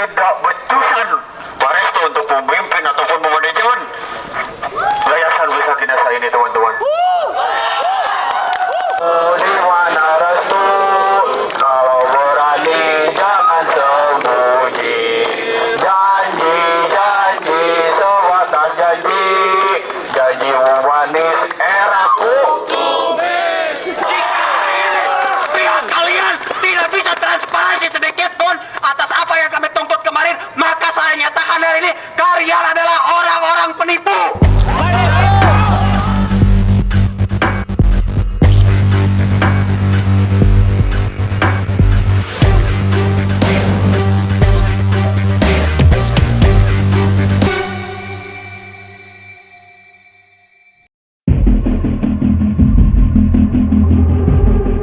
tidak becusan Pak Resto untuk memimpin ataupun memanajemen Yayasan Wisata Kinasa ini, teman-teman. Di mana Resto? Kalau berani jangan sembunyi. Janji sebatas janji. Janji manis eraku. Pihak kalian tidak bisa transparansi sedikit pun atas apa yang kami tuntut kemarin. Maka saya nyatakan hari ini kalian adalah orang-orang penipu.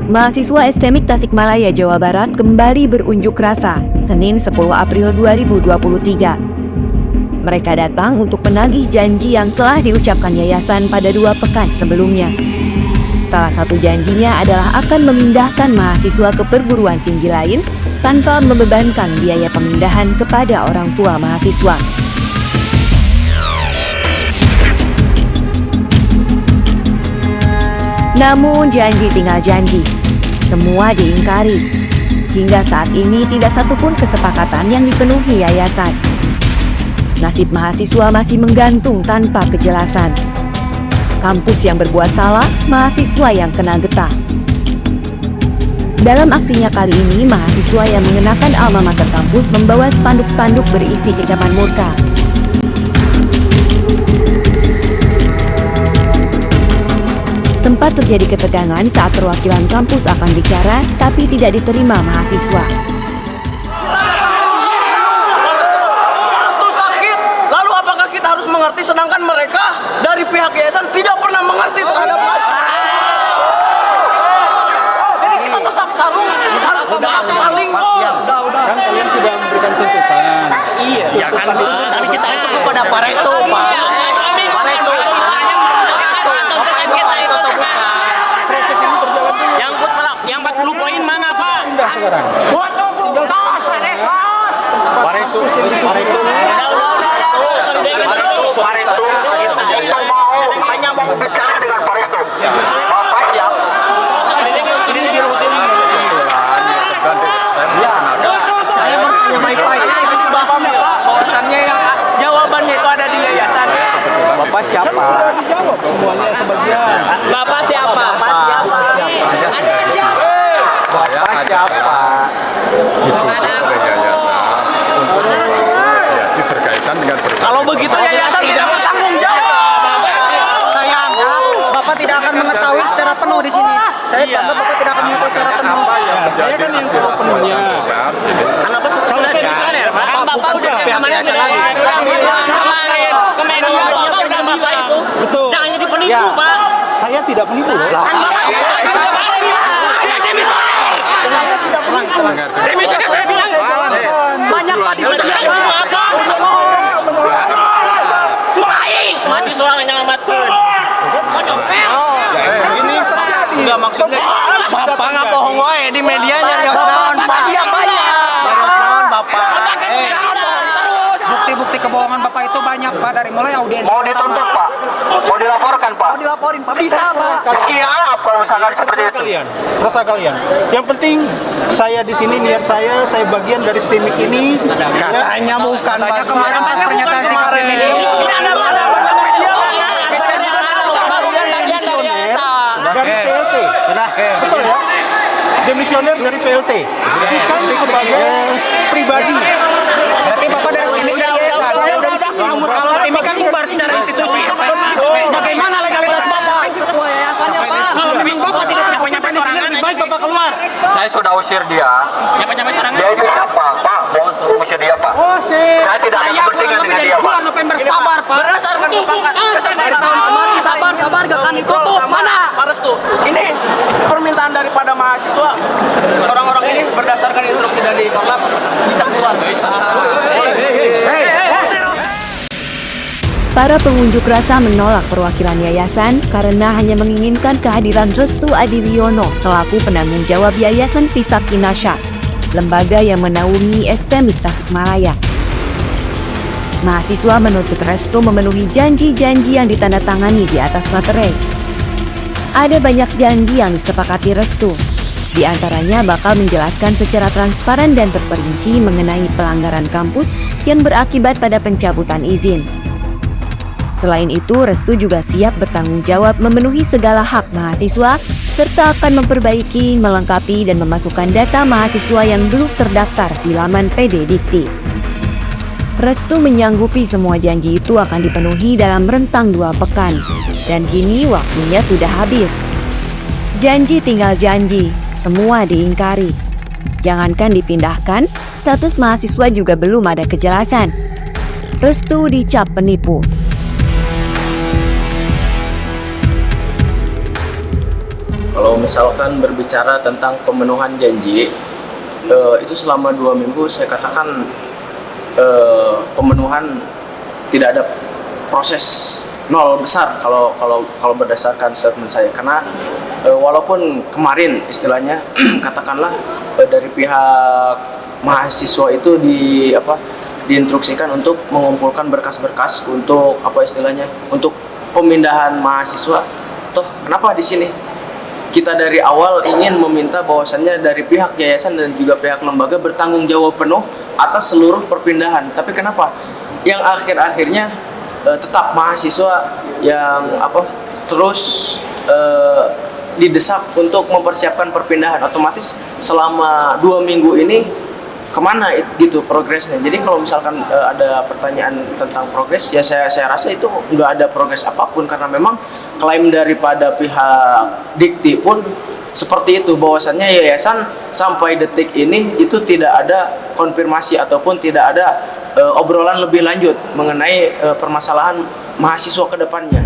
Mahasiswa STMIK Tasikmalaya, Jawa Barat kembali berunjuk rasa Senin 10 April 2023. Mereka datang untuk menagih janji yang telah diucapkan yayasan pada 2 pekan sebelumnya. Salah satu janjinya adalah akan memindahkan mahasiswa ke perguruan tinggi lain tanpa membebankan biaya pemindahan kepada orang tua mahasiswa. Namun janji tinggal janji, semua diingkari. Hingga saat ini tidak satupun kesepakatan yang dipenuhi yayasan. Nasib mahasiswa masih menggantung tanpa kejelasan. Kampus yang berbuat salah, mahasiswa yang kena getah. Dalam aksinya kali ini, mahasiswa yang mengenakan alma mater kampus membawa spanduk-spanduk berisi kecaman murka. Sempat terjadi ketegangan saat perwakilan kampus akan bicara, tapi tidak diterima mahasiswa. Restu sakit, lalu apakah kita harus mengerti sedangkan mereka dari pihak yayasan tidak pernah mengerti terhadap Restu? Jadi kita tetap saling. Kan kalian sudah memberikan tuntutan. Iya. Ya kan tuntutan kita itu kepada Pak Resto, Pak. Pak Resto. Yang 40 poin mana, Pak? Pindah sekarang. Pak Resto. Hanya mau bicara dengan Pak Resto. Bapak siap. Saya bertanya baik-baik. Bapak bahwasannya yang jawabannya itu ada di yayasan. Bapak siapa? Sudah dijawab semuanya sebagian. Bapak siapa? Bapak siapa? Kalau begitu yayasan tidak bertanggung jawab. Saya anggap Bapak tidak akan mengetahui secara penuh di sini. Saya anggap Bapak tidak akan mengetahui secara penuh. Saya kan yang tahu penuhnya. Kenapa sudah disaner, Pak? Bapak udah kemarin ke media Bapak udah Bapak itu. Betul. Jangan jadi penipu, Pak. Saya tidak penipu. Kan Bapak demisioner saya bilang Banyak tadi apa? Suai, mahasiswa nyelamatkan. Enggak maksudnya Bapak nggak bohong wae di medianya nyarios naon Pak. Iya banyak. Bapak. Bukti-bukti kebohongan Bapak itu banyak Pak, dari mulai audiens. Mau dituntut, Pak? Mau dilaporkan, Pak? Mau dilaporin Pak, bisa Pak. Siap kalau misalkan seperti itu. Terserah kalian. Yang penting saya di sini, niat saya bagian dari STMIK ini. Katanya bukan Pak. Kemarin pas pernyataan sikap di media. Tidak ada Dari PLT. Betul ya? Demisioner dari PLT. Bukan sebagai pribadi. Berarti Bapak dari STMIK dari yayasan. Kalau STMIK kan bubar secara institusi. Bagaimana legalitas Bapak? Ketua yayasannya Pak. Kalau memang Bapak tidak punya penyampaian di sini, lebih baik Bapak keluar. Saya sudah usir dia. Nyapa-nyapa sorangan. Dia itu siapa, Pak? Mau usir dia, Pak? Saya tidak akan bertingkat dengan dia, Pak. Bulan November sabar Pak. berdasarkan kesepakatan Dari tahun kemarin sabar gak akan ditutup. Mana? Pak Restu, ini permintaan daripada mahasiswa. Orang-orang ini berdasarkan instruksi dari Korlap bisa keluar. Para pengunjuk rasa menolak perwakilan yayasan karena hanya menginginkan kehadiran Restu Adiwiono selaku penanggung jawab Yayasan Wisata Kinasa. lembaga yang menaungi STMIK Tasikmalaya. Mahasiswa menuntut Restu memenuhi janji-janji yang ditandatangani di atas materai. Ada banyak janji yang disepakati Restu. Di antaranya bakal menjelaskan secara transparan dan terperinci mengenai pelanggaran kampus yang berakibat pada pencabutan izin. Selain itu, Restu juga siap bertanggung jawab memenuhi segala hak mahasiswa serta akan memperbaiki, melengkapi, dan memasukkan data mahasiswa yang belum terdaftar di laman PD Dikti. Restu menyanggupi semua janji itu akan dipenuhi dalam rentang 2 pekan, dan kini waktunya sudah habis. Janji tinggal janji, semua diingkari. Jangankan dipindahkan, status mahasiswa juga belum ada kejelasan. Restu dicap penipu. Kalau misalkan berbicara tentang pemenuhan janji, itu selama 2 minggu saya katakan pemenuhan tidak ada proses nol besar kalau berdasarkan statement saya, karena walaupun kemarin istilahnya katakanlah dari pihak mahasiswa itu diinstruksikan untuk mengumpulkan berkas-berkas untuk untuk pemindahan mahasiswa. Toh kenapa di sini kita dari awal ingin meminta bahwasannya dari pihak yayasan dan juga pihak lembaga bertanggung jawab penuh atas seluruh perpindahan. Tapi kenapa yang akhir-akhirnya tetap mahasiswa yang terus didesak untuk mempersiapkan perpindahan? Otomatis selama 2 minggu ini kemana gitu progresnya? Jadi kalau misalkan ada pertanyaan tentang progres, ya saya rasa itu nggak ada progres apapun, karena memang klaim daripada pihak Dikti pun seperti itu, bahwasannya yayasan sampai detik ini itu tidak ada konfirmasi ataupun tidak ada obrolan lebih lanjut mengenai permasalahan mahasiswa ke depannya.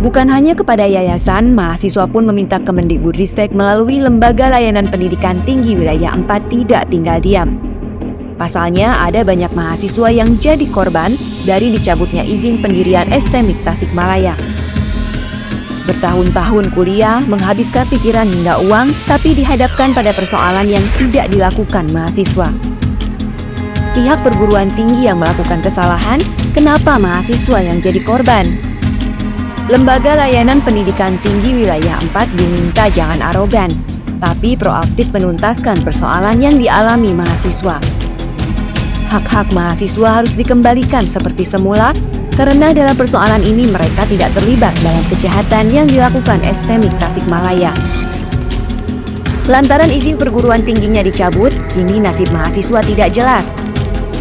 Bukan hanya kepada yayasan, mahasiswa pun meminta Kemendikbudristek melalui Lembaga Layanan Pendidikan Tinggi Wilayah 4 tidak tinggal diam. Pasalnya, ada banyak mahasiswa yang jadi korban dari dicabutnya izin pendirian STMIK Tasikmalaya. Bertahun-tahun kuliah, menghabiskan pikiran hingga uang, tapi dihadapkan pada persoalan yang tidak dilakukan mahasiswa. Pihak perguruan tinggi yang melakukan kesalahan, kenapa mahasiswa yang jadi korban? Lembaga Layanan Pendidikan Tinggi Wilayah 4 diminta jangan arogan, tapi proaktif menuntaskan persoalan yang dialami mahasiswa. Hak-hak mahasiswa harus dikembalikan seperti semula, karena dalam persoalan ini mereka tidak terlibat dalam kejahatan yang dilakukan STMIK Tasikmalaya. Lantaran izin perguruan tingginya dicabut, kini nasib mahasiswa tidak jelas.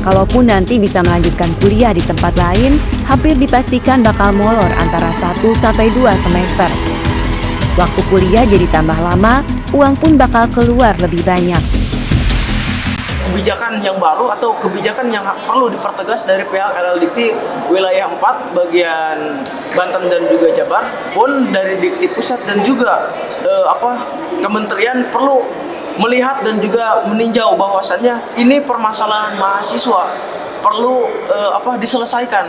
Kalaupun nanti bisa melanjutkan kuliah di tempat lain, hampir dipastikan bakal molor antara 1 sampai 2 semester. Waktu kuliah jadi tambah lama, uang pun bakal keluar lebih banyak. Kebijakan yang baru atau kebijakan yang perlu dipertegas dari pihak LL-Dikti wilayah 4 bagian Banten dan juga Jabar pun dari Dikti pusat dan juga kementerian perlu melihat dan juga meninjau bahwasannya ini permasalahan mahasiswa perlu diselesaikan,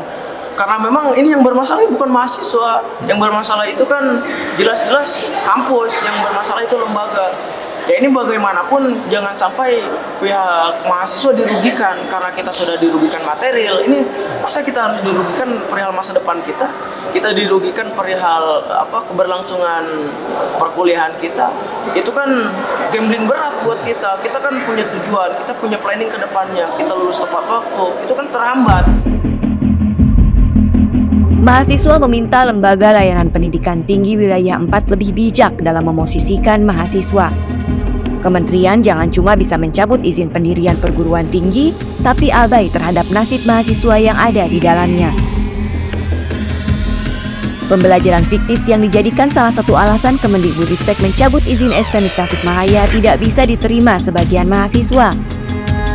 karena memang ini yang bermasalah bukan mahasiswa, yang bermasalah itu kan jelas-jelas kampus, yang bermasalah itu lembaga. Ya ini bagaimanapun jangan sampai pihak mahasiswa dirugikan karena kita sudah dirugikan material. Ini masa kita harus dirugikan perihal masa depan kita? Kita dirugikan perihal keberlangsungan perkuliahan kita. Itu kan gambling berat buat kita. Kita kan punya tujuan, kita punya planning ke depannya. Kita lulus tepat waktu, itu kan terhambat. Mahasiswa meminta Lembaga Layanan Pendidikan Tinggi Wilayah 4 lebih bijak dalam memosisikan mahasiswa. Kementerian jangan cuma bisa mencabut izin pendirian perguruan tinggi, tapi abai terhadap nasib mahasiswa yang ada di dalamnya. Pembelajaran fiktif yang dijadikan salah satu alasan Kemendikbudristek mencabut izin STMIK Tasikmalaya tidak bisa diterima sebagian mahasiswa.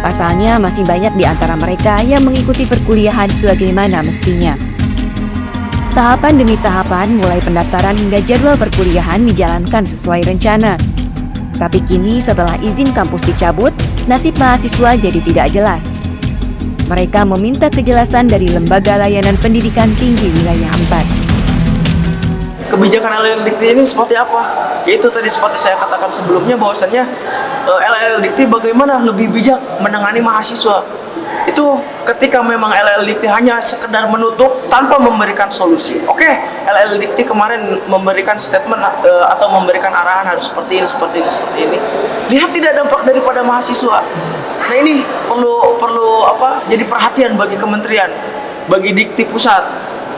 Pasalnya masih banyak di antara mereka yang mengikuti perkuliahan sebagaimana mestinya. Tahapan demi tahapan, mulai pendaftaran hingga jadwal perkuliahan dijalankan sesuai rencana. Tapi kini setelah izin kampus dicabut, nasib mahasiswa jadi tidak jelas. Mereka meminta kejelasan dari Lembaga Layanan Pendidikan Tinggi Wilayah 4. kebijakan LL Dikti ini seperti apa? Yaitu tadi seperti saya katakan sebelumnya bahwasannya LL Dikti bagaimana lebih bijak menangani mahasiswa. Itu ketika memang LL Dikti hanya sekedar menutup tanpa memberikan solusi. Oke, LL Dikti kemarin memberikan statement atau memberikan arahan harus seperti ini, seperti ini, seperti ini. Lihat tidak dampak daripada mahasiswa. Nah ini perlu apa? Jadi perhatian bagi kementerian, bagi Dikti pusat.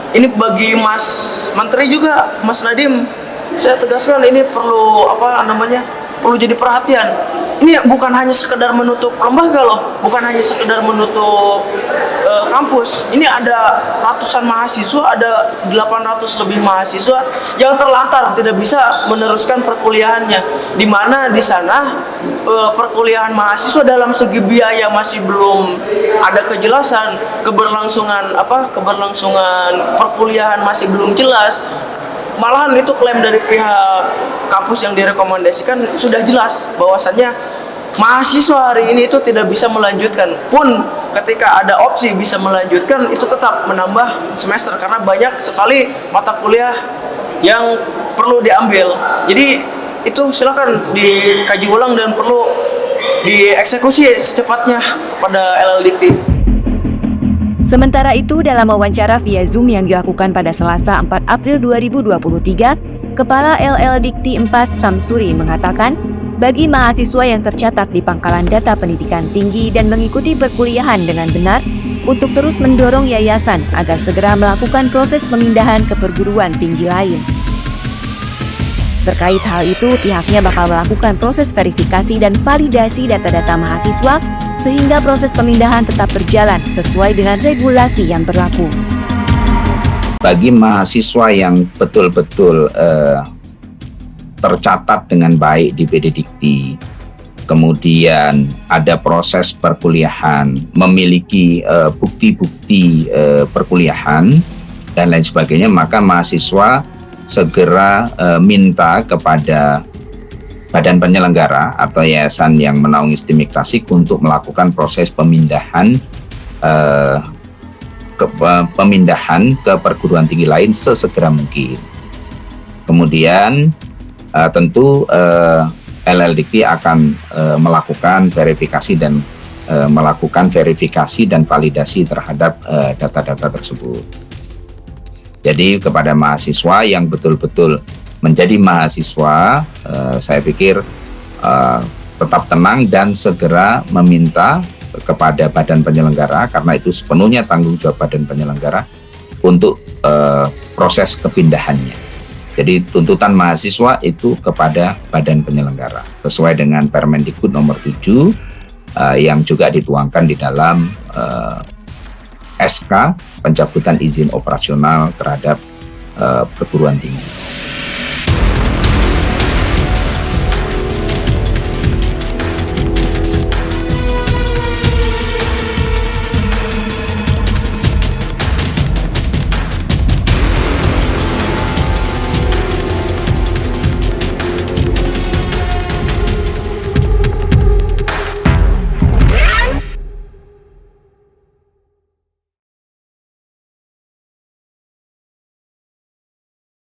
Ini bagi Mas Menteri juga, Mas Nadiem. Saya tegaskan ini perlu apa namanya? Perlu jadi perhatian. Ini bukan hanya sekedar menutup lembaga loh, bukan hanya sekedar menutup kampus. Ini ada ratusan mahasiswa, ada 800 lebih mahasiswa yang terlantar tidak bisa meneruskan perkuliahannya. Di mana di sana perkuliahan mahasiswa dalam segi biaya masih belum ada kejelasan, keberlangsungan perkuliahan masih belum jelas. Malahan itu klaim dari pihak kampus yang direkomendasikan sudah jelas bahwasannya mahasiswa hari ini itu tidak bisa melanjutkan. Pun ketika ada opsi bisa melanjutkan, itu tetap menambah semester karena banyak sekali mata kuliah yang perlu diambil. Jadi itu silakan dikaji ulang dan perlu dieksekusi secepatnya pada LL Dikti. Sementara itu, dalam wawancara via Zoom yang dilakukan pada Selasa 4 April 2023, Kepala LL Dikti 4 Samsuri mengatakan, bagi mahasiswa yang tercatat di Pangkalan Data Pendidikan Tinggi dan mengikuti perkuliahan dengan benar, untuk terus mendorong yayasan agar segera melakukan proses pemindahan ke perguruan tinggi lain. Terkait hal itu, pihaknya bakal melakukan proses verifikasi dan validasi data-data mahasiswa sehingga proses pemindahan tetap berjalan sesuai dengan regulasi yang berlaku. Bagi mahasiswa yang betul-betul tercatat dengan baik di PD Dikti, kemudian ada proses perkuliahan, memiliki bukti-bukti perkuliahan dan lain sebagainya, maka mahasiswa segera minta kepada badan penyelenggara atau yayasan yang menaungi STIMIK Tasik untuk melakukan proses pemindahan ke perguruan tinggi lain sesegera mungkin. Kemudian tentu LL Dikti akan melakukan verifikasi dan validasi terhadap data-data tersebut. Jadi kepada mahasiswa yang betul-betul menjadi mahasiswa, saya pikir tetap tenang dan segera meminta kepada badan penyelenggara, karena itu sepenuhnya tanggung jawab badan penyelenggara untuk proses kepindahannya. Jadi tuntutan mahasiswa itu kepada badan penyelenggara sesuai dengan Permendikbud nomor 7 yang juga dituangkan di dalam SK pencabutan izin operasional terhadap perguruan tinggi.